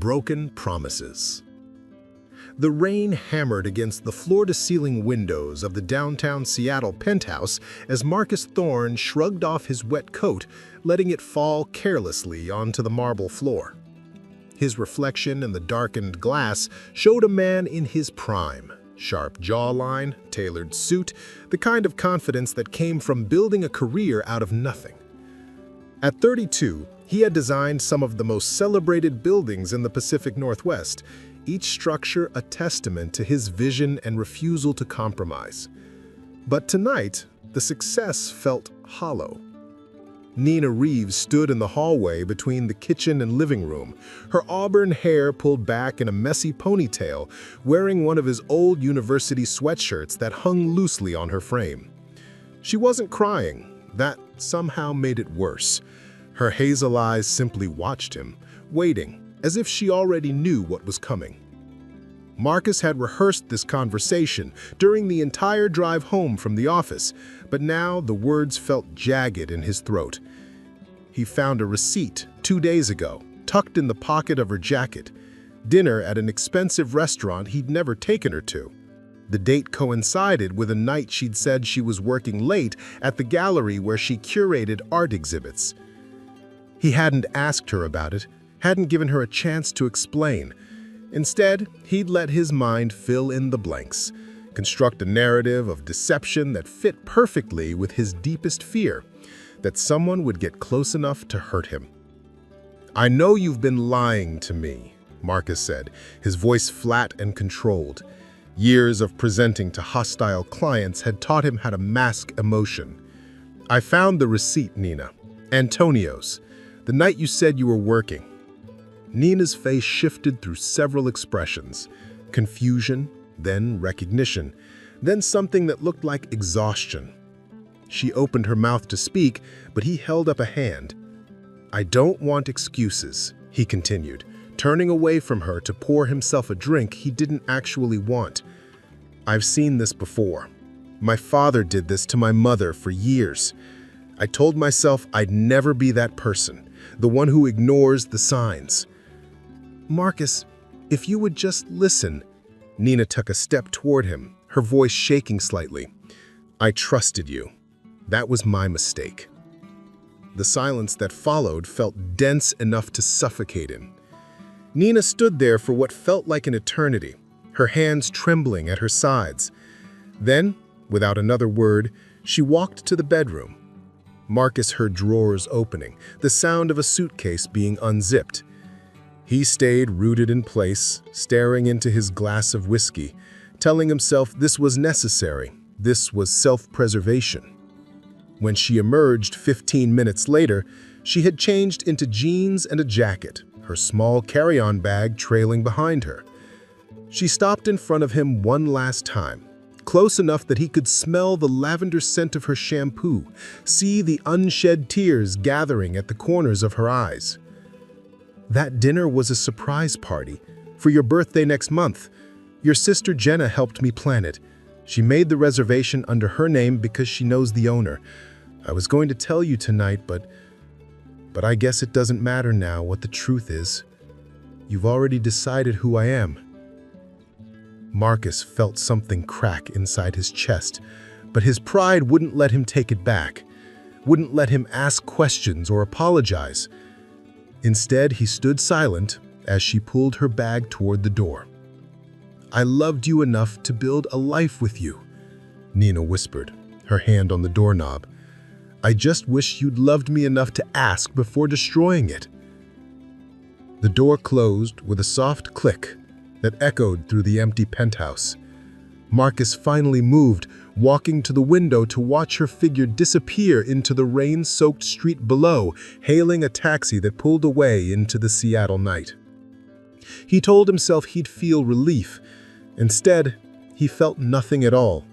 Broken Promises. The rain hammered against the floor-to-ceiling windows of the downtown Seattle penthouse as Marcus Thorne shrugged off his wet coat, letting it fall carelessly onto the marble floor. His reflection in the darkened glass showed a man in his prime. Sharp jawline, tailored suit, the kind of confidence that came from building a career out of nothing. At 32, he had designed some of the most celebrated buildings in the Pacific Northwest, each structure a testament to his vision and refusal to compromise. But tonight, the success felt hollow. Nina Reeves stood in the hallway between the kitchen and living room, her auburn hair pulled back in a messy ponytail, wearing one of his old university sweatshirts that hung loosely on her frame. She wasn't crying. That somehow made it worse. Her hazel eyes simply watched him, waiting, as if she already knew what was coming. Marcus had rehearsed this conversation during the entire drive home from the office, but now the words felt jagged in his throat. He found a receipt 2 days ago, tucked in the pocket of her jacket. Dinner at an expensive restaurant he'd never taken her to. The date coincided with a night she'd said she was working late at the gallery where she curated art exhibits. He hadn't asked her about it, hadn't given her a chance to explain. Instead, he'd let his mind fill in the blanks, construct a narrative of deception that fit perfectly with his deepest fear, that someone would get close enough to hurt him. "I know you've been lying to me," Marcus said, his voice flat and controlled. Years of presenting to hostile clients had taught him how to mask emotion. "I found the receipt, Nina. Antonio's. The night you said you were working." Nina's face shifted through several expressions. Confusion, then recognition, then something that looked like exhaustion. She opened her mouth to speak, but he held up a hand. "I don't want excuses," he continued, turning away from her to pour himself a drink he didn't actually want. "I've seen this before. My father did this to my mother for years. I told myself I'd never be that person, the one who ignores the signs." "Marcus, if you would just listen." Nina took a step toward him, her voice shaking slightly. "I trusted you. That was my mistake." The silence that followed felt dense enough to suffocate him. Nina stood there for what felt like an eternity, her hands trembling at her sides. Then, without another word, she walked to the bedroom. Marcus heard drawers opening, the sound of a suitcase being unzipped. He stayed rooted in place, staring into his glass of whiskey, telling himself this was necessary, this was self-preservation. When she emerged 15 minutes later, she had changed into jeans and a jacket, her small carry-on bag trailing behind her. She stopped in front of him one last time, close enough that he could smell the lavender scent of her shampoo, see the unshed tears gathering at the corners of her eyes. "That dinner was a surprise party for your birthday next month. Your sister Jenna helped me plan it. She made the reservation under her name because she knows the owner. I was going to tell you tonight, but I guess it doesn't matter now what the truth is. You've already decided who I am." Marcus felt something crack inside his chest, but his pride wouldn't let him take it back, wouldn't let him ask questions or apologize. Instead, he stood silent as she pulled her bag toward the door. "I loved you enough to build a life with you," Nina whispered, her hand on the doorknob. "I just wish you'd loved me enough to ask before destroying it." The door closed with a soft click that echoed through the empty penthouse. Marcus finally moved, walking to the window to watch her figure disappear into the rain-soaked street below, hailing a taxi that pulled away into the Seattle night. He told himself he'd feel relief. Instead, he felt nothing at all.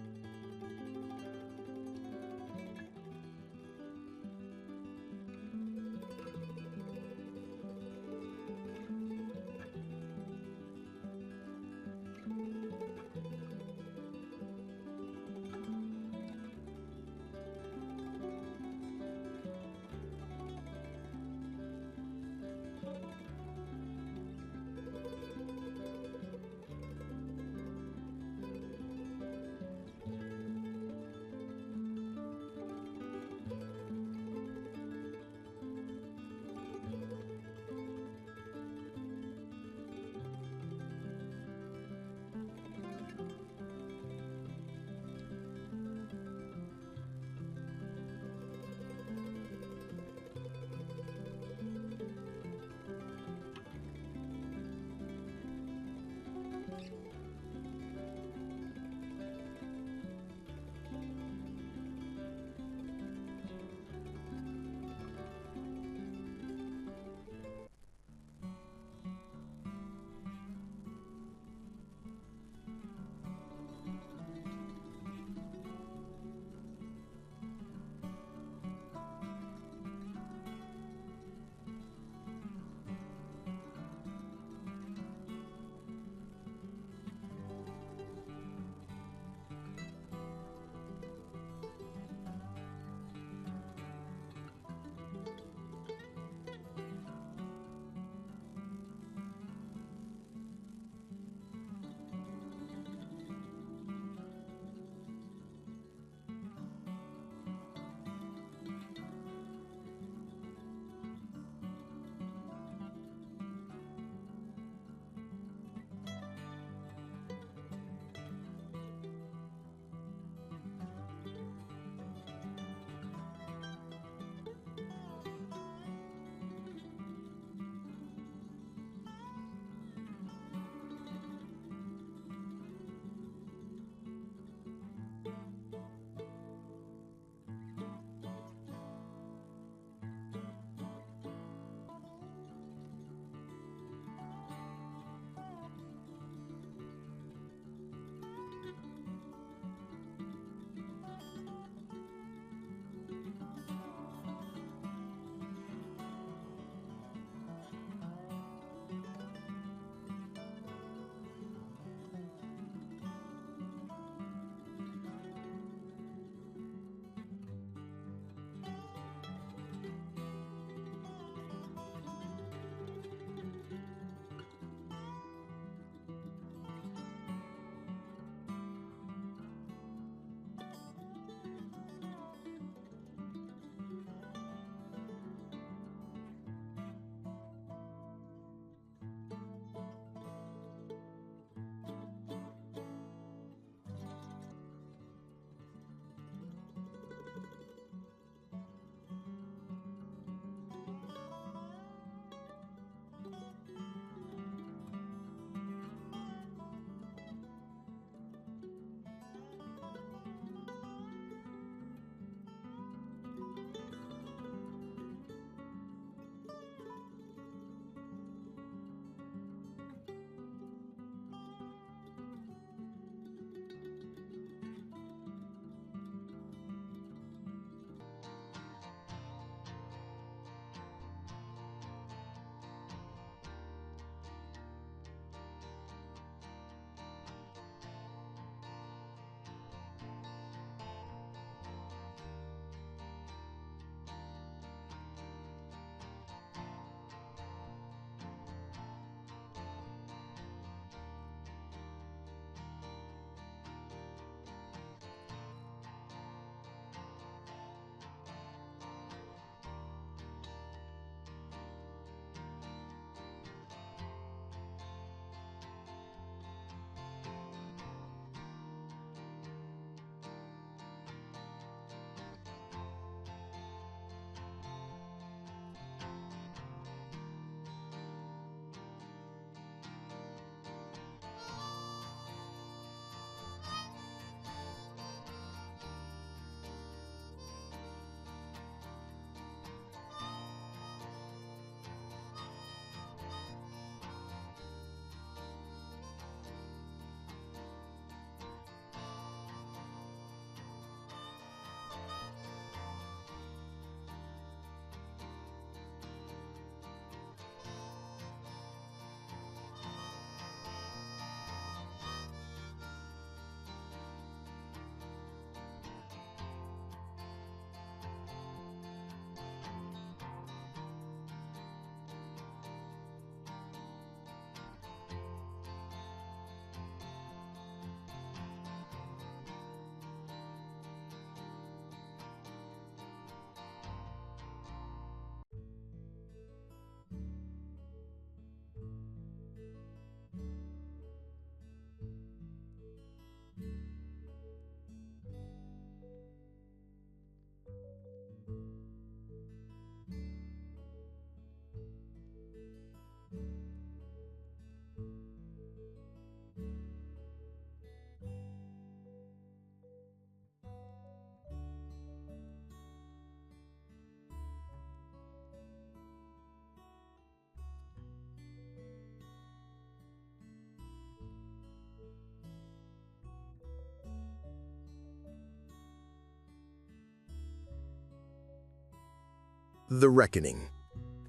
The Reckoning.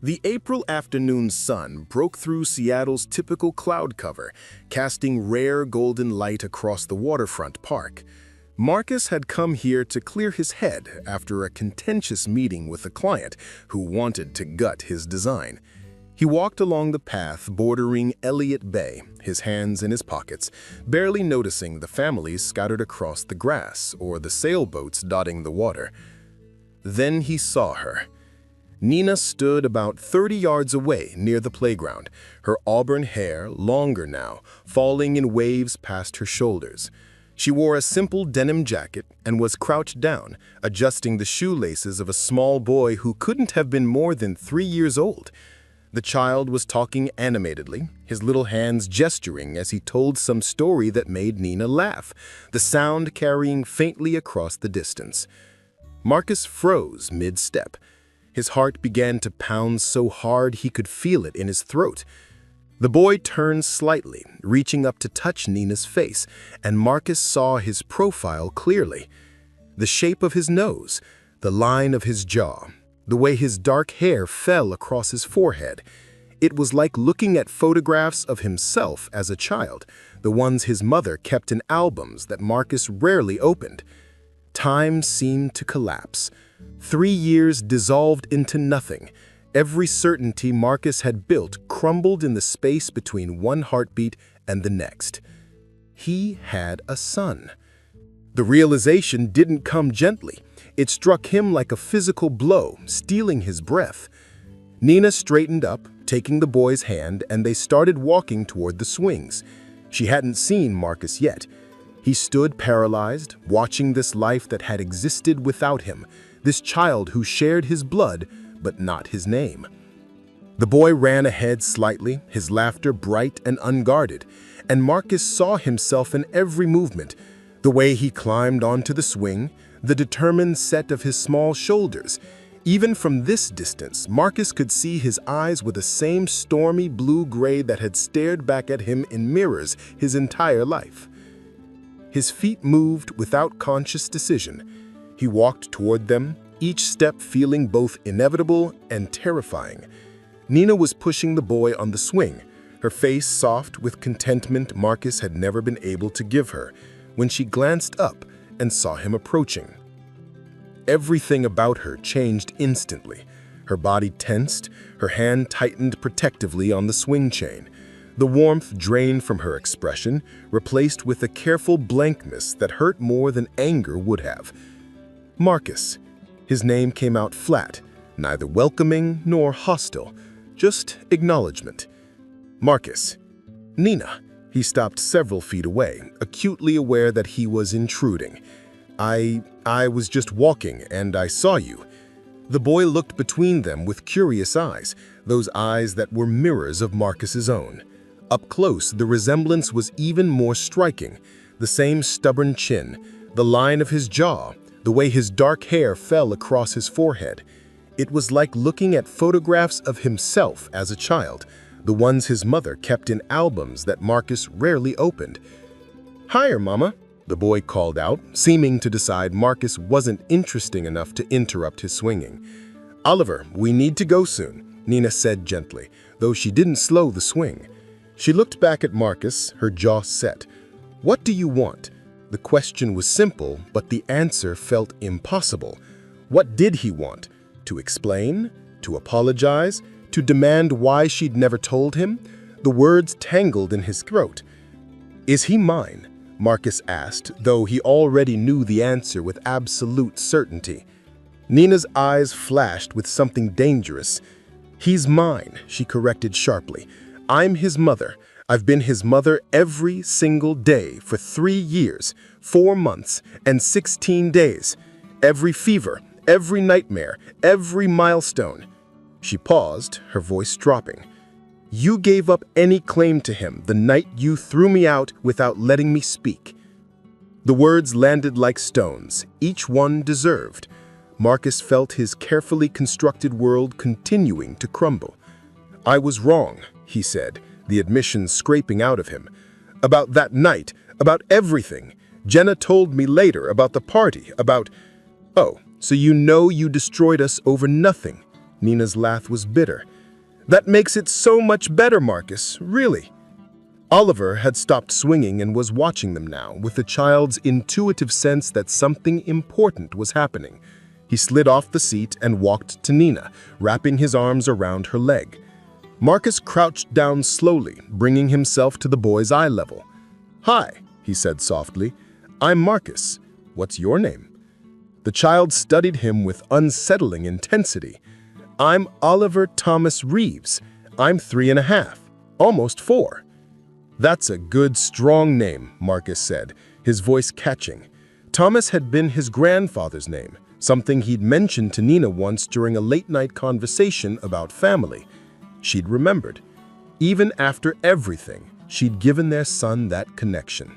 The April afternoon sun broke through Seattle's typical cloud cover, casting rare golden light across the waterfront park. Marcus had come here to clear his head after a contentious meeting with a client who wanted to gut his design. He walked along the path bordering Elliott Bay, his hands in his pockets, barely noticing the families scattered across the grass or the sailboats dotting the water. Then he saw her. Nina stood about 30 yards away near the playground, her auburn hair, longer now, falling in waves past her shoulders. She wore a simple denim jacket and was crouched down, adjusting the shoelaces of a small boy who couldn't have been more than 3 years old. The child was talking animatedly, his little hands gesturing as he told some story that made Nina laugh, the sound carrying faintly across the distance. Marcus froze mid-step. His heart began to pound so hard he could feel it in his throat. The boy turned slightly, reaching up to touch Nina's face, and Marcus saw his profile clearly. The shape of his nose, the line of his jaw, the way his dark hair fell across his forehead. It was like looking at photographs of himself as a child, the ones his mother kept in albums that Marcus rarely opened. Time seemed to collapse. 3 years dissolved into nothing. Every certainty Marcus had built crumbled in the space between one heartbeat and the next. He had a son. The realization didn't come gently. It struck him like a physical blow, stealing his breath. Nina straightened up, taking the boy's hand, and they started walking toward the swings. She hadn't seen Marcus yet. He stood paralyzed, watching this life that had existed without him, this child who shared his blood, but not his name. The boy ran ahead slightly, his laughter bright and unguarded, and Marcus saw himself in every movement, the way he climbed onto the swing, the determined set of his small shoulders. Even from this distance, Marcus could see his eyes with the same stormy blue-gray that had stared back at him in mirrors his entire life. His feet moved without conscious decision. He walked toward them, each step feeling both inevitable and terrifying. Nina was pushing the boy on the swing, her face soft with contentment Marcus had never been able to give her, when she glanced up and saw him approaching. Everything about her changed instantly. Her body tensed, her hand tightened protectively on the swing chain. The warmth drained from her expression, replaced with a careful blankness that hurt more than anger would have. Marcus. His name came out flat, neither welcoming nor hostile, just acknowledgement. Marcus. Nina. He stopped several feet away, acutely aware that he was intruding. I was just walking and I saw you. The boy looked between them with curious eyes, those eyes that were mirrors of Marcus's own. Up close, the resemblance was even more striking. The same stubborn chin, the line of his jaw, the way his dark hair fell across his forehead. It was like looking at photographs of himself as a child, the ones his mother kept in albums that Marcus rarely opened. "Hiya, Mama," the boy called out, seeming to decide Marcus wasn't interesting enough to interrupt his swinging. "Oliver, we need to go soon," Nina said gently, though she didn't slow the swing. She looked back at Marcus, her jaw set. "What do you want?" The question was simple, but the answer felt impossible. What did he want? To explain? To apologize? To demand why she'd never told him? The words tangled in his throat. "Is he mine?" Marcus asked, though he already knew the answer with absolute certainty. Nina's eyes flashed with something dangerous. "He's mine," she corrected sharply. "I'm his mother. I've been his mother every single day for 3 years, 4 months, and 16 days. Every fever, every nightmare, every milestone." She paused, her voice dropping. "You gave up any claim to him the night you threw me out without letting me speak." The words landed like stones, each one deserved. Marcus felt his carefully constructed world continuing to crumble. "I was wrong," he said, the admission scraping out of him. "About that night, about everything. Jenna told me later about the party, about—" "Oh, so you know you destroyed us over nothing?" Nina's laugh was bitter. "That makes it so much better, Marcus, really." Oliver had stopped swinging and was watching them now, with the child's intuitive sense that something important was happening. He slid off the seat and walked to Nina, wrapping his arms around her leg. Marcus crouched down slowly, bringing himself to the boy's eye level. "Hi," he said softly. "I'm Marcus. What's your name?" The child studied him with unsettling intensity. "I'm Oliver Thomas Reeves. I'm 3.5, almost 4. "That's a good, strong name," Marcus said, his voice catching. Thomas had been his grandfather's name, something he'd mentioned to Nina once during a late-night conversation about family. She'd remembered. Even after everything, she'd given their son that connection.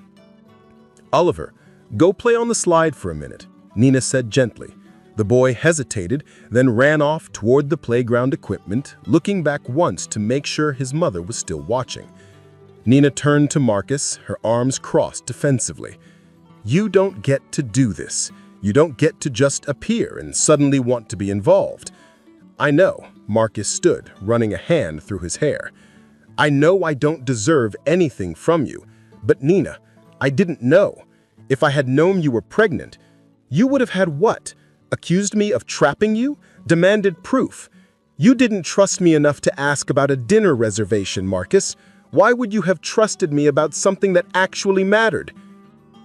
"Oliver, go play on the slide for a minute," Nina said gently. The boy hesitated, then ran off toward the playground equipment, looking back once to make sure his mother was still watching. Nina turned to Marcus, her arms crossed defensively. "You don't get to do this. You don't get to just appear and suddenly want to be involved." "I know," Marcus stood, running a hand through his hair. "I know I don't deserve anything from you. But Nina, I didn't know. If I had known you were pregnant, you would have had what? Accused me of trapping you? Demanded proof? You didn't trust me enough to ask about a dinner reservation, Marcus. Why would you have trusted me about something that actually mattered?"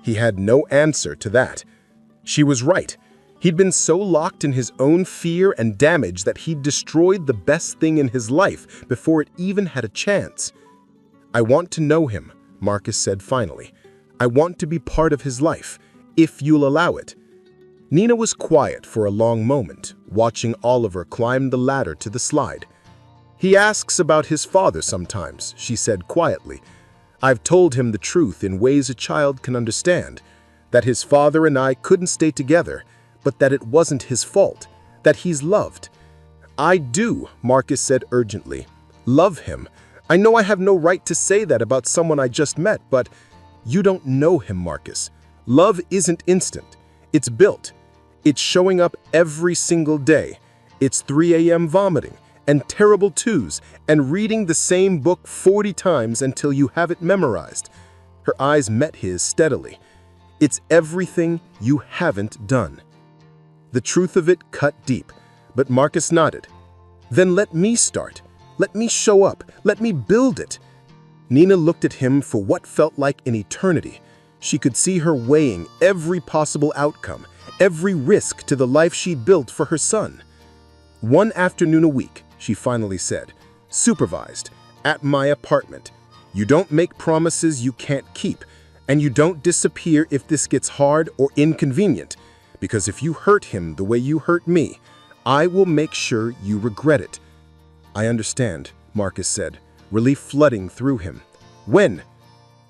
He had no answer to that. She was right. He'd been so locked in his own fear and damage that he'd destroyed the best thing in his life before it even had a chance. "I want to know him," Marcus said finally. "I want to be part of his life, if you'll allow it." Nina was quiet for a long moment, watching Oliver climb the ladder to the slide. "He asks about his father sometimes," she said quietly. "I've told him the truth in ways a child can understand, that his father and I couldn't stay together, but that it wasn't his fault, that he's loved." "I do," Marcus said urgently. "Love him. I know I have no right to say that about someone I just met, but you don't know him, Marcus. Love isn't instant. It's built. It's showing up every single day. It's 3 a.m. vomiting, and terrible twos, and reading the same book 40 times until you have it memorized." Her eyes met his steadily. "It's everything you haven't done." The truth of it cut deep, but Marcus nodded. "Then let me start. Let me show up. Let me build it." Nina looked at him for what felt like an eternity. She could see her weighing every possible outcome, every risk to the life she'd built for her son. "1 afternoon a week," she finally said, "supervised, at my apartment. You don't make promises you can't keep, and you don't disappear if this gets hard or inconvenient, because if you hurt him the way you hurt me, I will make sure you regret it." "I understand," Marcus said, relief flooding through him. "When?"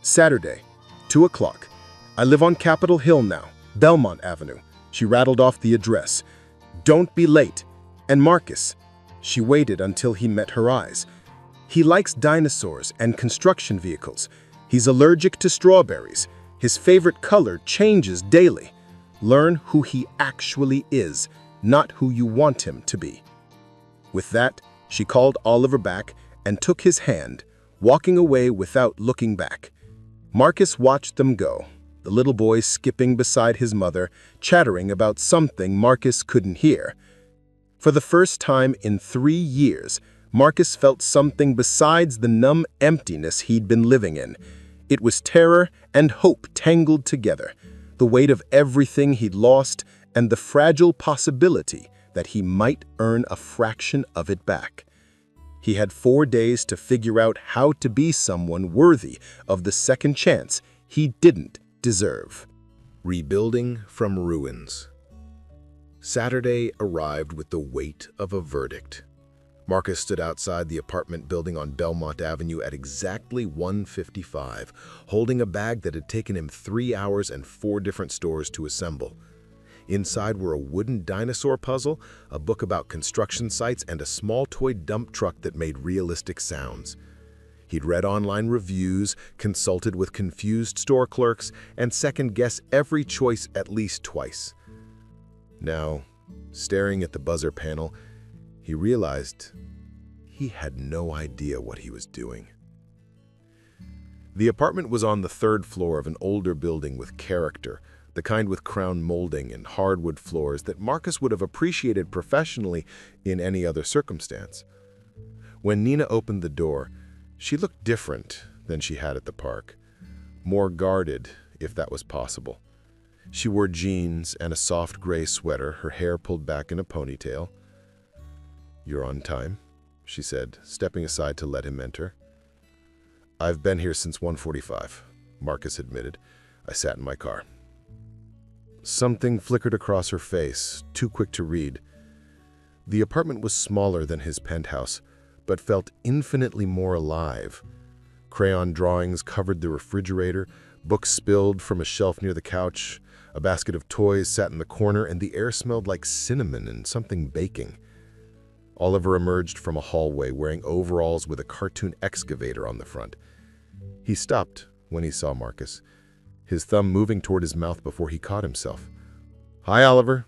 "Saturday, 2 o'clock. I live on Capitol Hill now, Belmont Avenue." She rattled off the address. "Don't be late. And Marcus." She waited until he met her eyes. "He likes dinosaurs and construction vehicles. He's allergic to strawberries. His favorite color changes daily. Learn who he actually is, not who you want him to be." With that, she called Oliver back and took his hand, walking away without looking back. Marcus watched them go, the little boy skipping beside his mother, chattering about something Marcus couldn't hear. For the first time in 3 years, Marcus felt something besides the numb emptiness he'd been living in. It was terror and hope tangled together, the weight of everything he'd lost and the fragile possibility that he might earn a fraction of it back. He had 4 days to figure out how to be someone worthy of the second chance he didn't deserve. Rebuilding from ruins. Saturday arrived with the weight of a verdict. Marcus stood outside the apartment building on Belmont Avenue at exactly 1:55, holding a bag that had taken him 3 hours and 4 different stores to assemble. Inside were a wooden dinosaur puzzle, a book about construction sites, and a small toy dump truck that made realistic sounds. He'd read online reviews, consulted with confused store clerks, and second-guessed every choice at least twice. Now, staring at the buzzer panel, He realized he had no idea what he was doing. The apartment was on the third floor of an older building with character, the kind with crown molding and hardwood floors that Marcus would have appreciated professionally in any other circumstance. When Nina opened the door, she looked different than she had at the park, more guarded, if that was possible. She wore jeans and a soft gray sweater, her hair pulled back in a ponytail. "You're on time," she said, stepping aside to let him enter. "I've been here since 1:45, Marcus admitted. "I sat in my car." Something flickered across her face, too quick to read. The apartment was smaller than his penthouse, but felt infinitely more alive. Crayon drawings covered the refrigerator, books spilled from a shelf near the couch, a basket of toys sat in the corner, and the air smelled like cinnamon and something baking. Oliver emerged from a hallway wearing overalls with a cartoon excavator on the front. He stopped when he saw Marcus, his thumb moving toward his mouth before he caught himself. "Hi, Oliver,"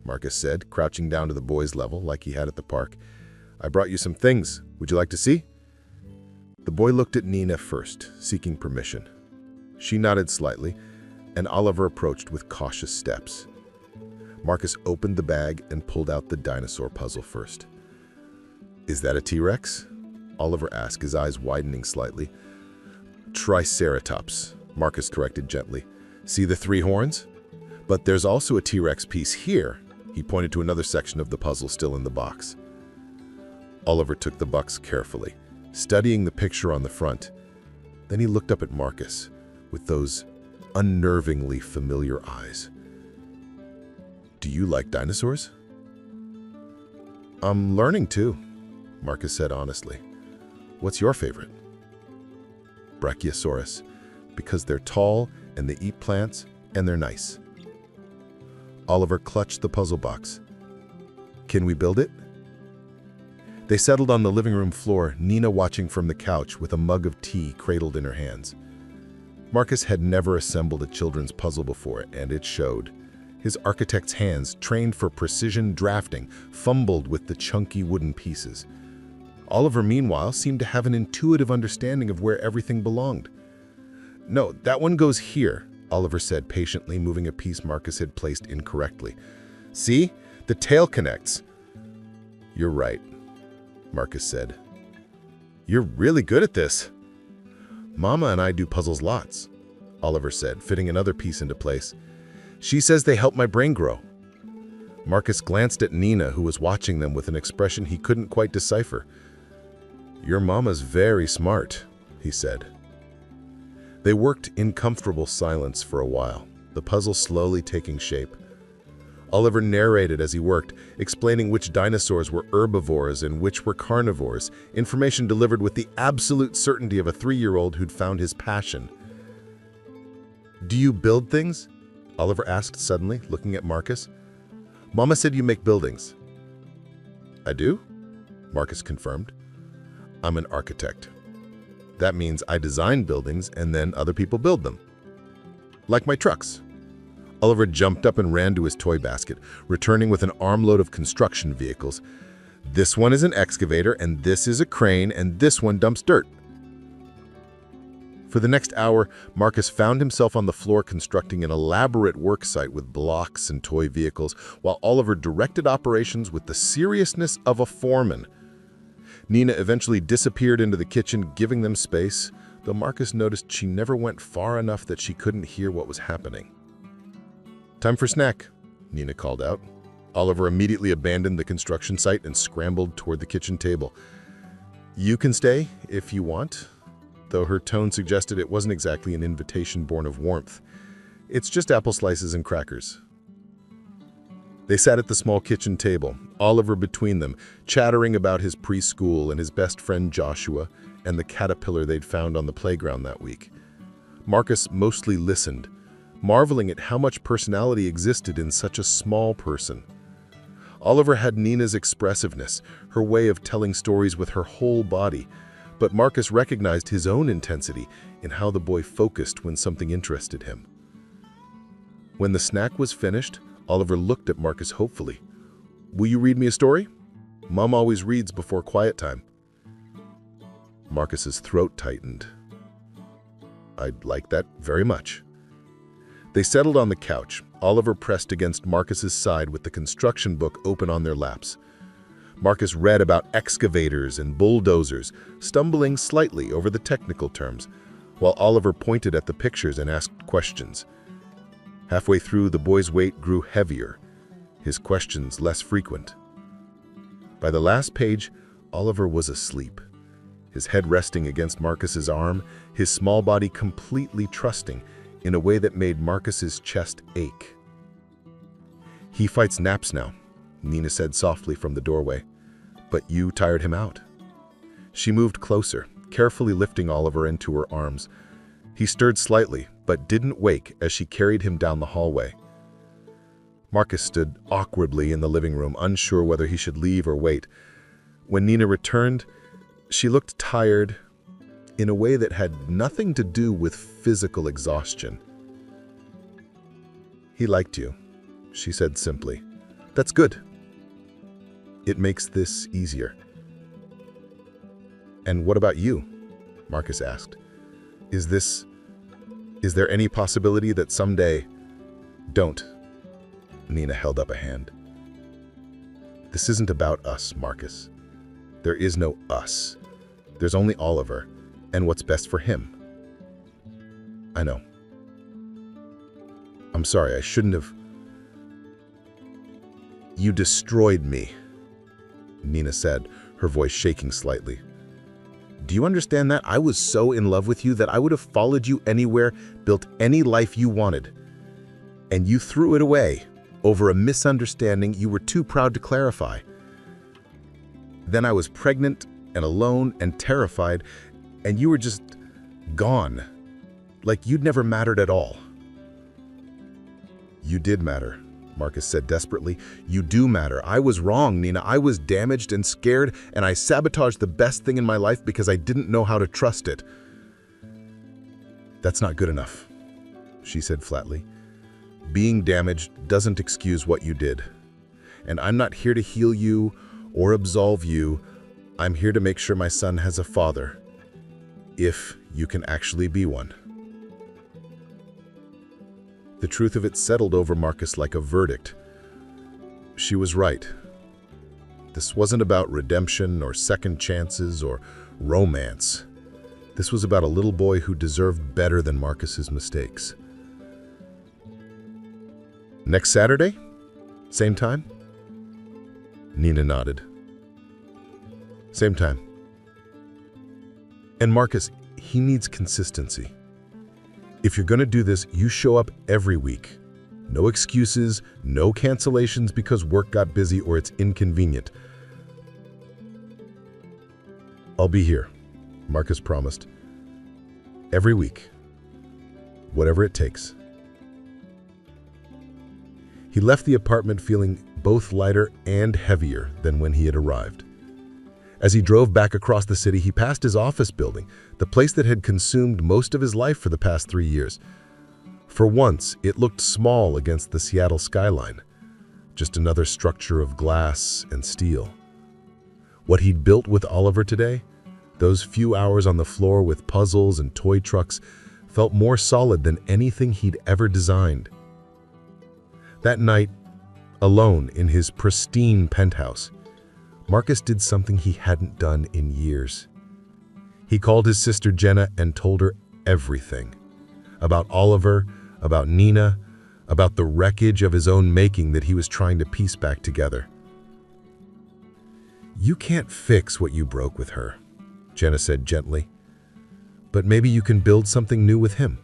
Marcus said, crouching down to the boy's level like he had at the park. "I brought you some things. Would you like to see?" The boy looked at Nina first, seeking permission. She nodded slightly, and Oliver approached with cautious steps. Marcus opened the bag and pulled out the dinosaur puzzle first. "Is that a T-Rex?" Oliver asked, his eyes widening slightly. "Triceratops," Marcus corrected gently. "See the 3 horns? But there's also a T-Rex piece here." He pointed to another section of the puzzle still in the box. Oliver took the box carefully, studying the picture on the front. Then he looked up at Marcus with those unnervingly familiar eyes. "Do you like dinosaurs?" "I'm learning to," Marcus said honestly. "What's your favorite?" "Brachiosaurus, because they're tall and they eat plants and they're nice." Oliver clutched the puzzle box. "Can we build it?" They settled on the living room floor, Nina watching from the couch with a mug of tea cradled in her hands. Marcus had never assembled a children's puzzle before, and it showed. His architect's hands, trained for precision drafting, fumbled with the chunky wooden pieces. Oliver, meanwhile, seemed to have an intuitive understanding of where everything belonged. "No, that one goes here," Oliver said patiently, moving a piece Marcus had placed incorrectly. "See? The tail connects." "You're right," Marcus said. "You're really good at this." "Mama and I do puzzles lots," Oliver said, fitting another piece into place. "She says they help my brain grow." Marcus glanced at Nina, who was watching them with an expression he couldn't quite decipher. "Your mama's very smart," he said. They worked in comfortable silence for a while, the puzzle slowly taking shape. Oliver narrated as he worked, explaining which dinosaurs were herbivores and which were carnivores, information delivered with the absolute certainty of a 3-year-old who'd found his passion. "Do you build things?" Oliver asked suddenly, looking at Marcus. "Mama said you make buildings." "I do?" Marcus confirmed. "I'm an architect. That means I design buildings and then other people build them. Like my trucks." Oliver jumped up and ran to his toy basket, returning with an armload of construction vehicles. "This one is an excavator, and this is a crane, and this one dumps dirt." For the next hour, Marcus found himself on the floor constructing an elaborate work site with blocks and toy vehicles, while Oliver directed operations with the seriousness of a foreman. Nina eventually disappeared into the kitchen, giving them space, though Marcus noticed she never went far enough that she couldn't hear what was happening. "Time for snack," Nina called out. Oliver immediately abandoned the construction site and scrambled toward the kitchen table. "You can stay if you want," though her tone suggested it wasn't exactly an invitation born of warmth. "It's just apple slices and crackers." They sat at the small kitchen table, Oliver between them, chattering about his preschool and his best friend Joshua and the caterpillar they'd found on the playground that week. Marcus mostly listened, marveling at how much personality existed in such a small person. Oliver had Nina's expressiveness, her way of telling stories with her whole body, but Marcus recognized his own intensity in how the boy focused when something interested him. When the snack was finished, Oliver looked at Marcus hopefully. "Will you read me a story?" Mom always reads before quiet time. Marcus's throat tightened. I'd like that very much. They settled on the couch, Oliver pressed against Marcus's side with the construction book open on their laps. Marcus read about excavators and bulldozers, stumbling slightly over the technical terms, while Oliver pointed at the pictures and asked questions. Halfway through, the boy's weight grew heavier, his questions less frequent. By the last page, Oliver was asleep, his head resting against Marcus's arm, his small body completely trusting in a way that made Marcus's chest ache. "He fights naps now," Nina said softly from the doorway. "But you tired him out." She moved closer, carefully lifting Oliver into her arms. He stirred slightly, but didn't wake as she carried him down the hallway. Marcus stood awkwardly in the living room, unsure whether he should leave or wait. When Nina returned, she looked tired in a way that had nothing to do with physical exhaustion. "He liked you," she said simply. "That's good. It makes this easier." "And what about you?" Marcus asked. Is there any possibility that someday—" "Don't." Nina held up a hand. "This isn't about us, Marcus. There is no us. There's only Oliver, and what's best for him." "I know. I'm sorry, I shouldn't have—" "You destroyed me," Nina said, her voice shaking slightly. "Do you understand that? I was so in love with you that I would have followed you anywhere, built any life you wanted. And you threw it away over a misunderstanding you were too proud to clarify. Then I was pregnant and alone and terrified, and you were just gone, like you'd never mattered at all." "You did matter," Marcus said desperately. "You do matter. I was wrong, Nina. I was damaged and scared, and I sabotaged the best thing in my life because I didn't know how to trust it." "That's not good enough," she said flatly. "Being damaged doesn't excuse what you did. And I'm not here to heal you or absolve you. I'm here to make sure my son has a father, if you can actually be one." The truth of it settled over Marcus like a verdict. She was right. This wasn't about redemption or second chances or romance. This was about a little boy who deserved better than Marcus's mistakes. "Next Saturday? Same time?" Nina nodded. "Same time. And Marcus, he needs consistency. If you're going to do this, you show up every week. No excuses, no cancellations because work got busy or it's inconvenient." "I'll be here," Marcus promised. "Every week. Whatever it takes." He left the apartment feeling both lighter and heavier than when he had arrived. As he drove back across the city, he passed his office building, the place that had consumed most of his life for the past 3 years. For once, it looked small against the Seattle skyline, just another structure of glass and steel. What he'd built with Oliver today, those few hours on the floor with puzzles and toy trucks, felt more solid than anything he'd ever designed. That night, alone in his pristine penthouse, Marcus did something he hadn't done in years. He called his sister Jenna and told her everything. About Oliver, about Nina, about the wreckage of his own making that he was trying to piece back together. "You can't fix what you broke with her," Jenna said gently. "But maybe you can build something new with him.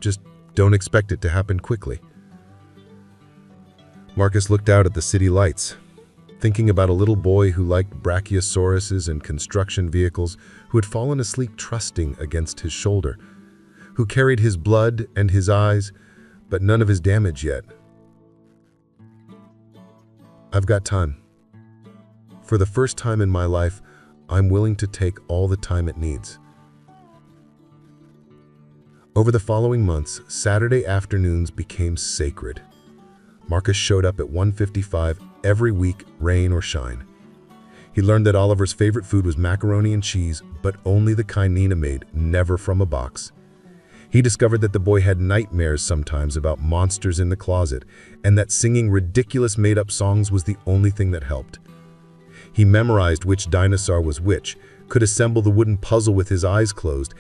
Just don't expect it to happen quickly." Marcus looked out at the city lights, thinking about a little boy who liked brachiosauruses and construction vehicles, who had fallen asleep trusting against his shoulder, who carried his blood and his eyes, but none of his damage yet. "I've got time. For the first time in my life, I'm willing to take all the time it needs." Over the following months, Saturday afternoons became sacred. Marcus showed up at 1:55 every week, rain or shine. He learned that Oliver's favorite food was macaroni and cheese, but only the kind Nina made, never from a box. He discovered that the boy had nightmares sometimes about monsters in the closet, and that singing ridiculous made-up songs was the only thing that helped. He memorized which dinosaur was which, could assemble the wooden puzzle with his eyes closed,